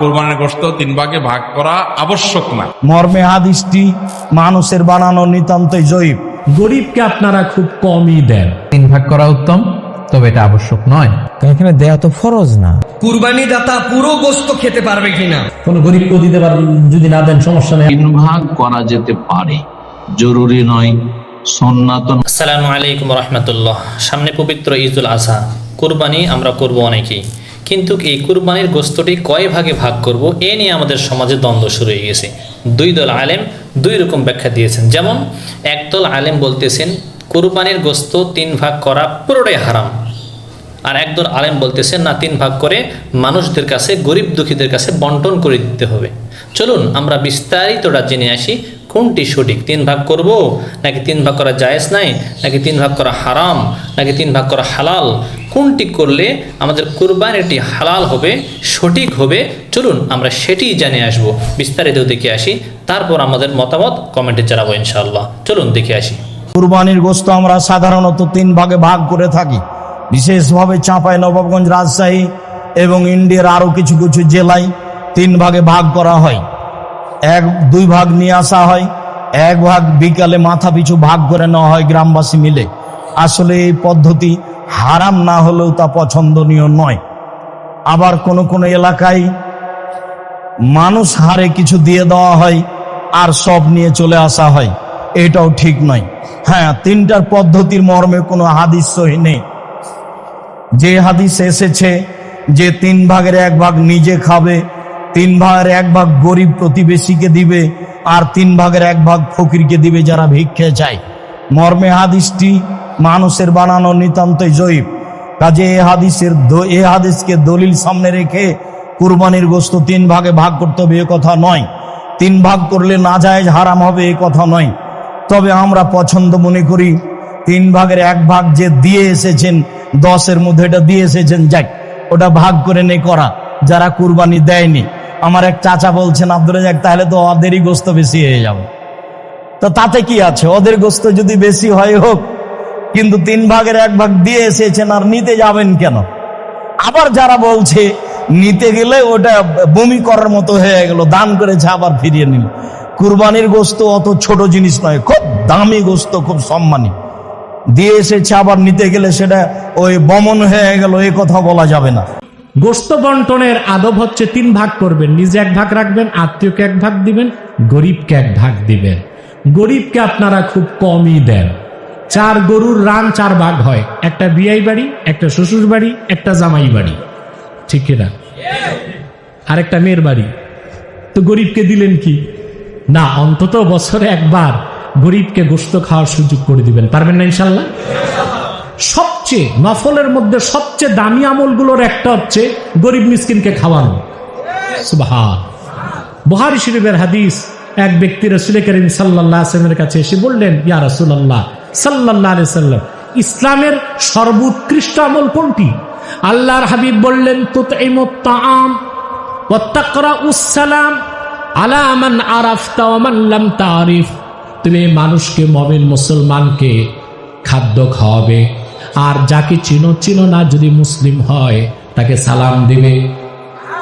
কোরবানির গোশত 3 ভাগে ভাগ করা আবশ্যক না। মর্মে হাদিসটি মানুষের বানানো নিতান্তই জয়ীফ। গরিবকে আপনারা খুব কমই দেন। 3 ভাগ করা উত্তম, তবে এটা আবশ্যক নয়। এখানে দেয়া তো ফরজ না। কুরবানি দাতা পুরো গোশত খেতে পারবে কিনা? কোন গরিবকেও দিতে পারবেন, যদি না দেন সমস্যা নেই। 3 ভাগ করা যেতে পারে, জরুরি নয়, সুন্নাত। আসসালামু আলাইকুম রহমতুল্লাহ। সামনে পবিত্র ঈদুল আজহা, কুরবানি আমরা করব অনেকেই, কিন্তু এই কুরবানির গোস্তটি কয় ভাগে ভাগ করব এ নিয়ে আমাদের সমাজে দ্বন্দ্ব শুরু হয়ে গেছে। দুই দল আলেম দুই রকম ব্যাখ্যা দিয়েছেন। যেমন একদল আলেম বলতেছেন কুরবানির গোস্ত 3 ভাগ করা পুরোটাই হারাম, আর একদল আলেম বলতেছেন না, 3 ভাগ করে মানুষদের কাছে, গরিব দুঃখীদের কাছে বন্টন করে দিতে হবে। চলুন আমরা বিস্তারিতটা জেনে আসি কোনটি সঠিক। 3 ভাগ করব নাকি 3 ভাগ করা জায়েজ নাই, নাকি 3 ভাগ করা হারাম, নাকি 3 ভাগ করা হালাল, কোনটি করলে আমাদের কুরবানিটি হালাল হবে, সঠিক হবে। চলুন আমরা সেটি জেনে আসব, বিস্তারিত দেখে আসি, তারপর আমাদের মতামত কমেন্টে জানাবো ইনশাআল্লাহ। চলুন দেখে আসি। কুরবানির গোশত আমরা সাধারণত 3 ভাগে ভাগ করে থাকি। বিশেষভাবে চাঁপাইনবাবগঞ্জ, রাজশাহী এবং ইন্ডিয়ার আরও কিছু কিছু জেলায় 3 ভাগে ভাগ করা হয়। 2 ভাগ নিয়ে আসা হয়, 1 ভাগ বিকালে মাথা পিছু ভাগ করে নেওয়া হয় গ্রামবাসী মিলে। আসলে এই পদ্ধতি হারাম না হলেও তা পছন্দনীয় নয়। আবার কোন কোন এলাকায় মানুষ হারে কিছু দিয়ে দেওয়া হয় আর সব নিয়ে চলে আসা হয়, এটাও ঠিক নয়। হ্যাঁ, 3টার পদ্ধতির মর্মে কোনো হাদিস সহিহ নেই। যে হাদিস এসেছে যে 3 ভাগের 1 ভাগ নিজে খাবে, 3 ভাগের 1 ভাগ গরিব প্রতিবেশীকে দিবে, আর 3 ভাগের 1 ভাগ ফকিরকে দিবে যারা ভিক্ষে চায়, মর্মে হাদিসটি মানুষের বানানো নিতান্তই জয়ীফ। কাজে এ হাদিসকে দলিল সামনে রেখে কুরবানির গোশত 3 ভাগে ভাগ করতে হবে এ কথা নয়। 3 ভাগ করলে নাজায়েজ হারাম হবে এ কথা নয়। তবে আমরা পছন্দ মনে করি 3 ভাগের 1 ভাগ যে দিয়ে এসেছেন, 10-এর মধ্যে এটা দিয়ে এসেছেন, যাক ওটা ভাগ করে নে করা। যারা কুরবানি দেয়নি, আমার এক চাচা বলছেন, আব্দুল রাজ্জাক, তাহলে তো ওদেরই গোশত বেশি হয়ে যাবে। তো তাতে কি আছে, ওদের গোশত যদি বেশি হয় হোক, কিন্তু 3 ভাগের 1 ভাগ দিয়ে এসেছেন আর নিতে যাবেন কেন? আবার যারা বলছে নিতে গেলে ওটা বমি করার মতো হয়ে গেল, দান করেছে আবার ফিরিয়ে নিল। কুরবানির গোশত অত ছোট জিনিস নয়, খুব দামি গোশত, খুব সম্মানী। দিয়ে এসেছে আবার নিতে গেলে সেটা ওই বমন হয়ে গেল, এ কথা বলা যাবে না। গোস্ত বন্টনের আদব হচ্ছে 3 ভাগ করবেন, নিজে 1 ভাগ রাখবেন, আত্মীয়কে 1 ভাগ দিবেন, গরিবকে 1 ভাগ দিবেন। গরিবকে আপনারা খুব কমই দেন। 4 গরুর রান 4 ভাগ হয়, একটা বিয়াই বাড়ি, একটা শ্বশুর বাড়ি, একটা জামাই বাড়ি, ঠিক কিনা? আর একটা মেয়ের বাড়ি। তো গরিবকে দিলেন কি না, অন্তত বছরে 1 বার গরিবকে গোশত খাওয়ার সুযোগ করে দিবেন। পারবেন না ইনশাল্লাহ? সবচেয়ে নফলের মধ্যে সবচেয়ে দামি আমলগুলোর একটা হচ্ছে গরিব মিসকিনকে খাওয়ানো। সুবহান। বুখারী শরীফের হাদিস, এক ব্যক্তি রাসূল করিম সাল্লাল্লাহু আলাইহি ওয়াসাল্লামের কাছে এসে বললেন, ইয়া রাসূলুল্লাহ সাল্লাল্লাহু আলাইহি ওয়াসাল্লাম, ইসলামের সর্বোৎকৃষ্ট আমল কোনটি? আল্লাহর হাবিব বললেন, তুতঈমুত তাআম ওয়া তাকরাউস সালাম আলা মান আরাফতা ওয়া মান লাম তারিফ। তুমি মানুষকে, মুমিন মুসলমানকে খাদ্য খাওয়াবে, আর যাকে চিনো না, যদি মুসলিম হয় তাকে সালাম দিবে।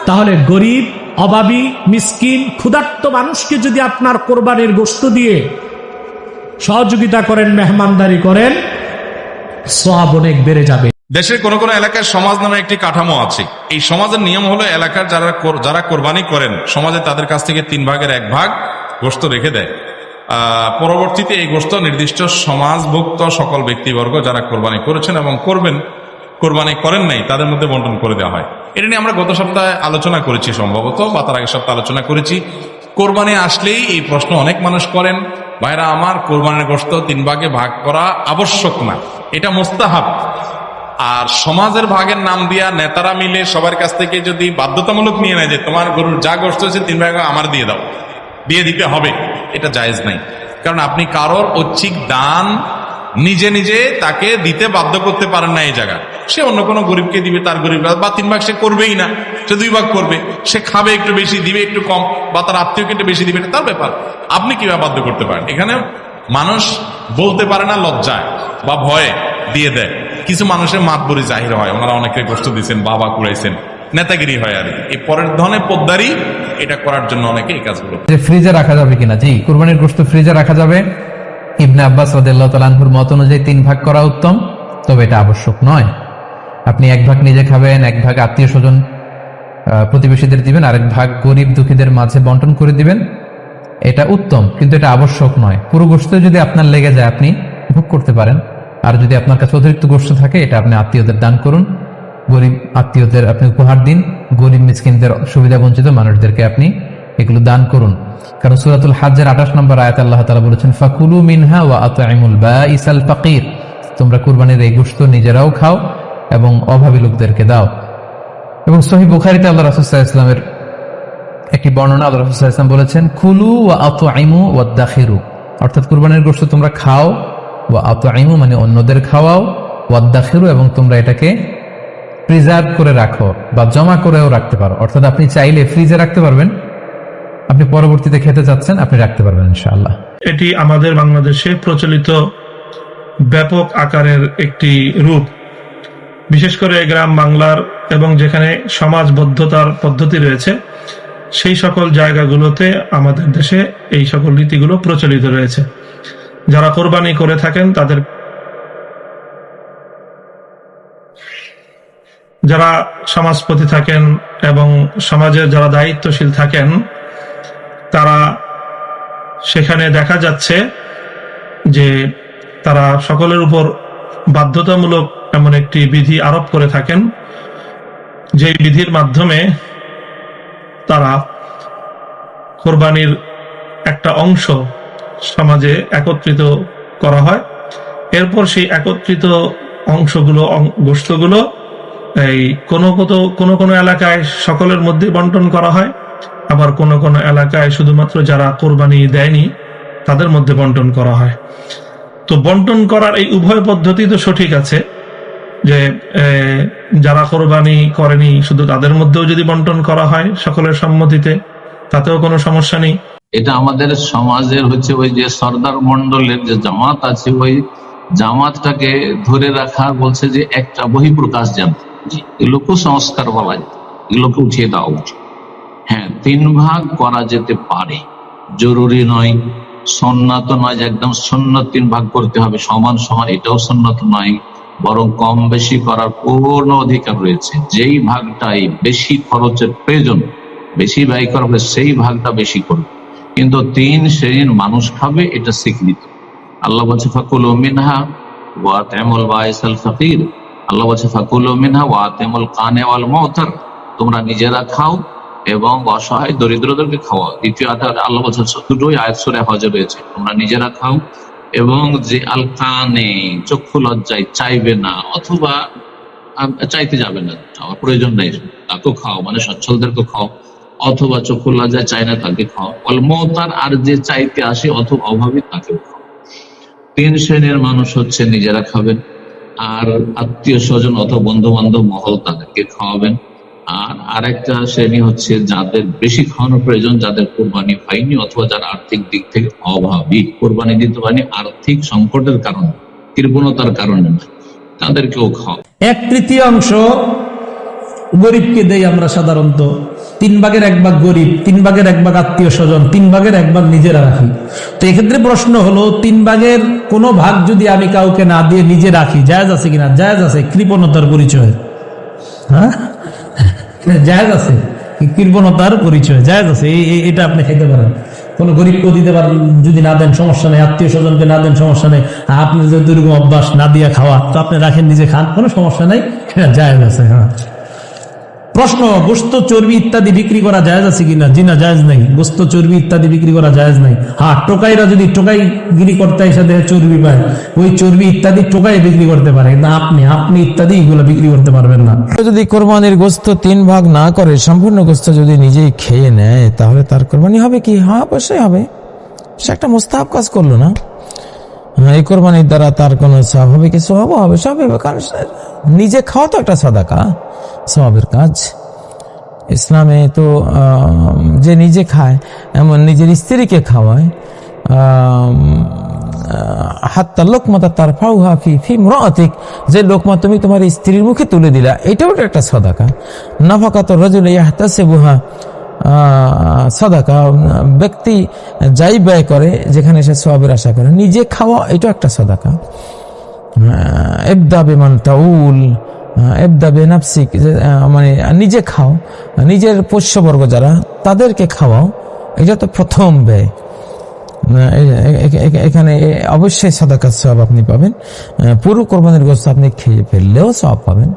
তাহলে গরিব, অভাবী, মিসকিন, ক্ষুধার্ত মানুষকে যদি আপনার কোরবানির গোশত দিয়ে সহযোগিতা করেন, মেহমানদারি করেন, সওয়াব অনেক বেড়ে যাবে। দেশের কোন কোন এলাকায় সমাজ নামে একটি কাঠামো আছে। এই সমাজের নিয়ম হলো এলাকার যারা কোরবানি করেন, সমাজে তাদের কাছ থেকে 3 ভাগের 1 ভাগ গোশত রেখে দেয়। পরবর্তীতে এই গোশত নির্দিষ্ট সমাজভুক্ত সকল ব্যক্তিবর্গ যারা কোরবানি করেছেন এবং করবেন, কোরবানি করেন নাই, তাদের মধ্যে বন্টন করে দেওয়া হয়। এটা নিয়ে আমরা গত সপ্তাহে আলোচনা করেছি, সম্ভবত বা তার আগের সপ্তাহে আলোচনা করেছি। কোরবানি আসলেই এই প্রশ্ন অনেক মানুষ করেন, ভাইরা আমার, কোরবানির গোশত 3 ভাগে ভাগ করা আবশ্যক না, এটা মুস্তাহাব। আর সমাজের ভাগের নাম দিয়া নেতারা মিলে সবার কাছ থেকে যদি বাধ্যতামূলক নিয়ে নেয় যে তোমার গরুর যা গোশত হয়েছে 3 ভাগ আমার দিয়ে দাও, দিয়ে দিতে হবে, এটা জায়েজ নাই। কারণ আপনি কারোর ঐচ্ছিক দান নিজে নিজে তাকে দিতে বাধ্য করতে পারেন না। এই জায়গা সে অন্য কোনো গরিবকে দিবে, তার গরিব, বা 3 ভাগ সে করবেই না, সে 2 ভাগ করবে, সে খাবে একটু বেশি, দিবে একটু কম, বা তার আত্মীয়কে একটু বেশি দিবে, তার ব্যাপার। আপনি কিভাবে বাধ্য করতে পারেন? এখানে মানুষ বলতে পারে না, লজ্জায় বা ভয়ে দিয়ে দেয়। কিছু মানুষের মাতবরি জাহির হয়, ওনারা অনেকে গোশত দিচ্ছেন, বাবা কুড়াইছেন, নেতাগিরি হয় আর কি। এই পরের ধনে পোদ্দারি এটা করার জন্য অনেকে এই কাজগুলো যে ফ্রিজে রাখা যাবে কিনা? জি, কুরবানির গোশত ফ্রিজে রাখা যাবে। ইবনে আব্বাস রাদিয়াল্লাহু তাআলা আনহুর মত অনুযায়ী 3 ভাগ করা উত্তম, তবে এটা আবশ্যক নয়। আপনি 1 ভাগ নিজে খাবেন, 1 ভাগ আত্মীয় স্বজন প্রতিবেশীদের দিবেন, আরেক ভাগ গরিব দুঃখীদের মাঝে বন্টন করে দিবেন। এটা উত্তম, কিন্তু এটা আবশ্যক নয়। পুরো গোশত যদি আপনার লেগে যায় আপনি ভোগ করতে পারেন, আর যদি আপনার কাছে অতিরিক্ত গোশত থাকে এটা আপনি আত্মীয়দের দান করুন, গরিব আত্মীয়দের আপনি উপহার দিন, গরিব মিসকিনদের সুবিধা বঞ্চিত মানুষদেরকে আপনি এগুলো দান করুন। কারণ সূরাতুল হজ্জের 28 নম্বর আয়াতে আল্লাহ তাআলা বলেছেন, ফাকুলু মিনহা ওয়া আত'ইমুল বাঈসাল ফাকির, তোমরা কুরবানির এই গোশত নিজেরাও খাও এবং অভাবী লোকদেরকে দাও। এবং সহিহ বুখারীতে আল্লাহ রাসূল সাল্লাল্লাহু আলাইহি ওয়াসাল্লামের একটি বর্ণনা, আল্লাহ রাসূল সাল্লাল্লাহু আলাইহি ওয়াসাল্লাম বলেছেন, কুলু ওয়া আত'ইমু ওয়াদাখিরু, অর্থাৎ কুরবানির গোশত তোমরা খাও, ওয়া আত'ইমু মানে অন্যদের খাওয়াও, ওয়াদাখিরু এবং তোমরা এটাকে প্রিজার্ভ করে রাখো বা জমা করেও রাখতে পারো। অর্থাৎ আপনি চাইলে ফ্রিজে রাখতে পারবেন, আপনি পরবর্তীতে খেতে চাচ্ছেন আপনি রাখতে পারবেন ইনশাআল্লাহ। এটি আমাদের বাংলাদেশে প্রচলিত ব্যাপক আকারের একটি রূপ, বিশেষ করে গ্রাম বাংলার এবং যেখানে সমাজবদ্ধতার পদ্ধতি রয়েছে সেই সকল জায়গাগুলোতে আমাদের দেশে এই সকল রীতিগুলো প্রচলিত রয়েছে। যারা কোরবানি করে থাকেন তাদের, যারা সমাজপতি থাকেন এবং সমাজের যারা দায়িত্বশীল থাকেন, তারা সেখানে দেখা যাচ্ছে যে তারা সকলের উপর বাধ্যতামূলক এমন একটি বিধি আরোপ করে থাকেন, যে বিধির মাধ্যমে তারা কোরবানির একটা অংশ সমাজে একত্রিত করা হয়। এরপর সেই একত্রিত অংশগুলো, গোশতগুলো এই কোনো এলাকায় সকলের মধ্যে বন্টন করা হয়, আবার কোনো এলাকায় শুধুমাত্র যারা কোরবানি দেয়নি তাদের মধ্যে বন্টন করা হয়। তো বন্টন করার এই উভয় পদ্ধতি তো সঠিক আছে, যে যারা কোরবানি করেনি শুধু তাদের মধ্যেও যদি বন্টন করা হয় সকলের সম্মতিতে, তাতেও কোনো সমস্যা নেই। এটা আমাদের সমাজের হচ্ছে ওই যে সর্দার মন্ডলের যে জামাত আছে, ওই জামাতটাকে ধরে রাখা, বলছে যে একটা বহিঃপ্রকাশ জামাত, এগুলো কুসংস্কার বলা যায়, এগুলোকে উঠিয়ে দেওয়া উচিত। হ্যাঁ, 3 ভাগ করা যেতে পারে, জরুরি নয়, সুন্নাত নয় যে একদম সুন্নাত 3 ভাগ করতে হবে সমান সমান, এটাও সুন্নাত নয়, বরং কম বেশি করার পূর্ণ অধিকার রয়েছে। যেই ভাগটাই বেশি খরচের প্রয়োজন, বেশি ব্যয় করা হবে, সেই ভাগটা বেশি করবে। কিন্তু 3 শ্রেণীর মানুষ খাবে এটা স্বীকৃত। আল্লাহ বলছে ফাকুলু মিনহা ওয়া আত'ইমুল বাঈসাল ফাকির, আল্লাহ বলছে ফাকুলু মিনহা ওয়া আত'ইমুল কানি ওয়াল মু'তার, তোমরা নিজেরা খাও এবং অসহায় দরিদ্রদেরকে খাওয়াও। দ্বিতীয় আয়াতে আল্লাহ বলছে, দুটোই আয়াত সূরা হজে রয়েছে, তোমরা নিজেরা খাও এবং যে আল কানে চক্ষু লজ্জায় চাইবে না অথবা চাইতে যাবে না, চাওয়ার প্রয়োজন নেই, তাকেও খাও, মানে সচ্ছলদেরকে খাও, অথবা চক্ষু লজ্জায় চায় না তাকে খাও, অল মু'তার আর যে চাইতে আসে অথবা অভাবী তাকেও খাও। 3 শ্রেণীর মানুষ হচ্ছে নিজেরা খাবেন, আর আত্মীয় স্বজন অথবা বন্ধু বান্ধব মহল তাদেরকে খাওয়াবেন। আর আরেকটা শ্রেণী হচ্ছে যাদের বেশি খাওয়ানোর প্রয়োজন, যাদের কোরবানি হয়নি অথবা যারা আর্থিক দিক থেকে অভাবী, কোরবানি দিতে পারেনি আর্থিক সংকটের কারণে, কৃপণতার কারণে না, তাদেরকেও খাওয়া। 1/3 গরিবকে দেই আমরা সাধারণত, 3 ভাগের 1 ভাগ গরিব, 3 ভাগের 1 ভাগ আত্মীয় স্বজন, 3 ভাগের 1 ভাগ নিজেরা রাখি। তো এক্ষেত্রে প্রশ্ন হলো, 3 ভাগের কোনো ভাগ যদি আমি কাউকে না দিয়ে নিজে রাখি, জায়েজ আছে কিনা? জায়েজ আছে, কৃপণতার পরিচয়। হ্যাঁ, জায়েজ আছে, কৃপণতার পরিচয়, জায়েজ আছে, এটা আপনি খেতে পারেন। কোনো গরিবকেও দিতে পারেন, যদি না দেন সমস্যা নেই, আত্মীয় স্বজনকে না দেন সমস্যা নেই, আপনি যদি এরকম অভ্যাস না দিয়ে খাওয়া, তো আপনি রাখেন, নিজে খান, কোনো সমস্যা নেই, জায়েজ আছে। হ্যাঁ, প্রশ্ন, গোশত চর্বি ইত্যাদি বিক্রি করা জায়েজ আছে কিনা? জি না, জায়েজ নাই, গোশত চর্বি ইত্যাদি বিক্রি করা জায়েজ নাই। হ্যাঁ, টোকাইরা যদি টোকাইগিরি করতে এসে দেহে চর্বি পায়, ওই চর্বি ইত্যাদি টোকাই বিক্রি করতে পারে, না আপনি ইত্যাদি এগুলো বিক্রি করতে পারবেন না। যদি কোরবানির গোশত 3 ভাগ না করে সম্পূর্ণ গোশত যদি নিজেই খেয়ে নেয়, তাহলে তার কোরবানি হবে কি? হ্যাঁ, অবশ্যই হবে। সে একটা মুস্তাহাব কাজ করলো না, এই কোরবানির দ্বারা তার কোনো সওয়াব হবে কি? সওয়াব হবে, সব হবে, কারণ নিজে খাওয়া তো একটা সাদাকা, সওয়াবের কাজ। ইসলামে তো যে নিজে খায়, এমন নিজের স্ত্রীকে খাওয়ায়, হাত্তা লোকমাতা তার ফাউহা ফি ফি ইমরাতিক, যে লোকমা তুমি তোমার স্ত্রীর মুখে তুলে দিলা, এটাও একটা সাদাকা। নাফাকাত রাজুল ইয়াহতাসিবুহা সাদাকা, ব্যক্তি যাই ব্যয় করে যেখানে সে সওয়াবের আশা করে, নিজে খাওয়া এটাও একটা সাদাকা। ইবদা বিমান তাউল ইবদা বিনাফসিক, মানে নিজে খাও, নিজের পোষ্যবর্গ যারা তাদেরকে খাওয়াও, এটা তো প্রথম ব্যয়। এখানে অবশ্যই সাদাকার সওয়াব আপনি পাবেন। পুরো কোরবানির গোশত আপনি খেয়ে ফেললেও সওয়াব পাবেন,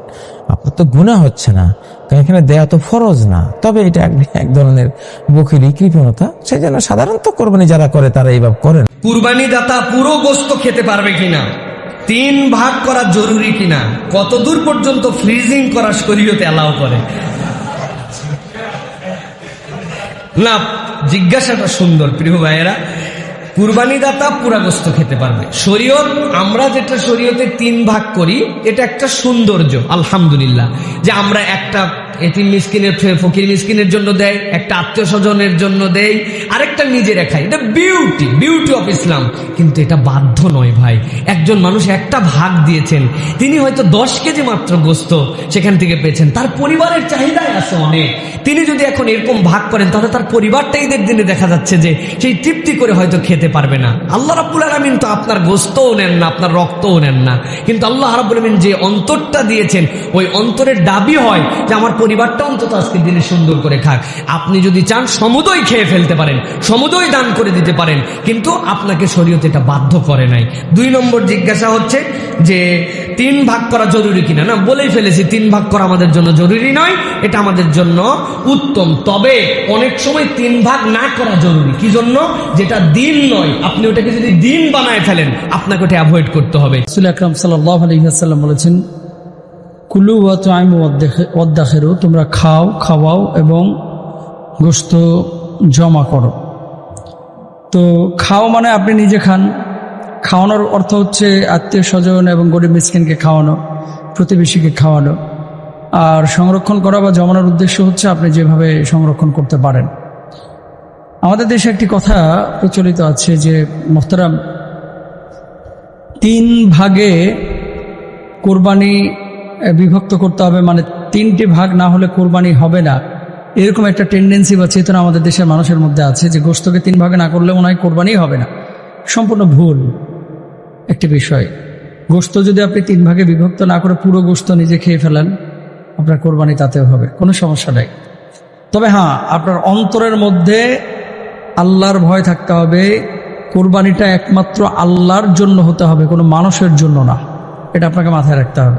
আপনার তো গুনাহ হচ্ছে না, কারণ এখানে দেয়া তো ফরজ না। তবে এটা এক ধরনের বখিলি, কৃপণতা, সেই জন্য সাধারণত কোরবানি যারা করে তারা এইভাবে করেন। কুরবানি দাতা পুরো গোস্ত খেতে পারবে কিনা, 3 ভাগ করা জরুরি কিনা, কতদূর পর্যন্ত ফ্রিজিং করা শরীয়তে অ্যালাউ করে? না, জিজ্ঞাসাটা সুন্দর প্রিয় ভাইয়েরা। কুরবানি দাতা পুরা গোস্ত খেতে পারবে। শরীয়ত, আমরা যেটা শরীয়তে 3 ভাগ করি, এটা একটা সৌন্দর্য আলহামদুলিল্লাহ, যে আমরা একটা এতিম মিসকিনের, ফকির মিসকিনের জন্য দেয়, একটা আত্মীয় স্বজনের জন্য দেয়, আরেকটা নিজেরা খাই। এটা বিউটি অফ ইসলাম। কিন্তু এটা বাধ্য নয় ভাই। একজন মানুষ একটা ভাগ দিয়েছেন, তিনি হয়তো 10 কেজি মাত্র গোস্ত সেখান থেকে পেয়েছেন, তার পরিবারের চাহিদাই আছে অনেক। তিনি যদি এখন এরকম ভাগ করেন, তাহলে তার পরিবারটা ঈদের দিনে দেখা যাচ্ছে যে সেই তৃপ্তি করে হয়তো খেতে পারবে না। আল্লাহ রাব্বুল আলামিন তো আপনার গোস্তও নেন না, আপনার রক্তও নেন না, কিন্তু আল্লাহ রাব্বুল আলামিন যে অন্তরটা দিয়েছেন, ওই অন্তরের দাবি হয় যে আমার পরিবারটা অন্তত আজকের দিনে সুন্দর করে খাক। আপনি যদি চান সমুদয় খেয়ে ফেলতে পারেন, সমুদয় দান করে দিতে পারেন, কিন্তু আপনাকে শরীয়ত এটা বাধ্য করে নাই। 2 নম্বর জিজ্ঞাসা হচ্ছে যে 3 ভাগ করা জরুরি কিনা। না, বলেই ফেলেছি 3 ভাগ করা আমাদের জন্য জরুরি নয়, এটা আমাদের জন্য উত্তম। তবে অনেক সময় 3 ভাগ না করা জরুরি। কি জন্য? যেটা দিন নয়, আপনি ওটাকে যদি দিন বানায় ফেলেন, আপনাকে ওটা অ্যাভয়েড করতে হবে। রাসূল আকরাম সাল্লাল্লাহু আলাইহি ওয়াসাল্লাম বলেছেন, কুলু ওয়া তুআইমু ওয়াদ্দাখিরু, তোমরা খাওয়াও এবং গোশত জমা করো। তো খাও মানে আপনি নিজে খান। খাওয়ানোর অর্থ হচ্ছে আত্মীয় স্বজন এবং গরিব মিসকিনকে খাওয়ানো, প্রতিবেশীকে খাওয়ানো। আর সংরক্ষণ করা বা জমানোর উদ্দেশ্য হচ্ছে আপনি যেভাবে সংরক্ষণ করতে পারেন। আমাদের দেশে একটি কথা প্রচলিত আছে যে, মোহতারাম, 3 ভাগে কোরবানি বিভক্ত করতে হবে, মানে 3টি ভাগ না হলে কোরবানি হবে না, এরকম একটা টেন্ডেন্সি বা চেতনা আমাদের দেশের মানুষের মধ্যে আছে যে গোশতকে 3 ভাগে না করলে মনে হয় কোরবানি হবে না। সম্পূর্ণ ভুল একটি বিষয়। গোশত যদি আপনি 3 ভাগে বিভক্ত না করে পুরো গোশত নিজে খেয়ে ফেলেন, আপনার কোরবানি তাতেও হবে, কোনো সমস্যা নাই। তবে হ্যাঁ, আপনার অন্তরের মধ্যে আল্লাহর ভয় থাকতে হবে। কোরবানিটা একমাত্র আল্লাহর জন্য হতে হবে, কোনো মানুষের জন্য না। এটা আপনাকে মাথায় রাখতে হবে।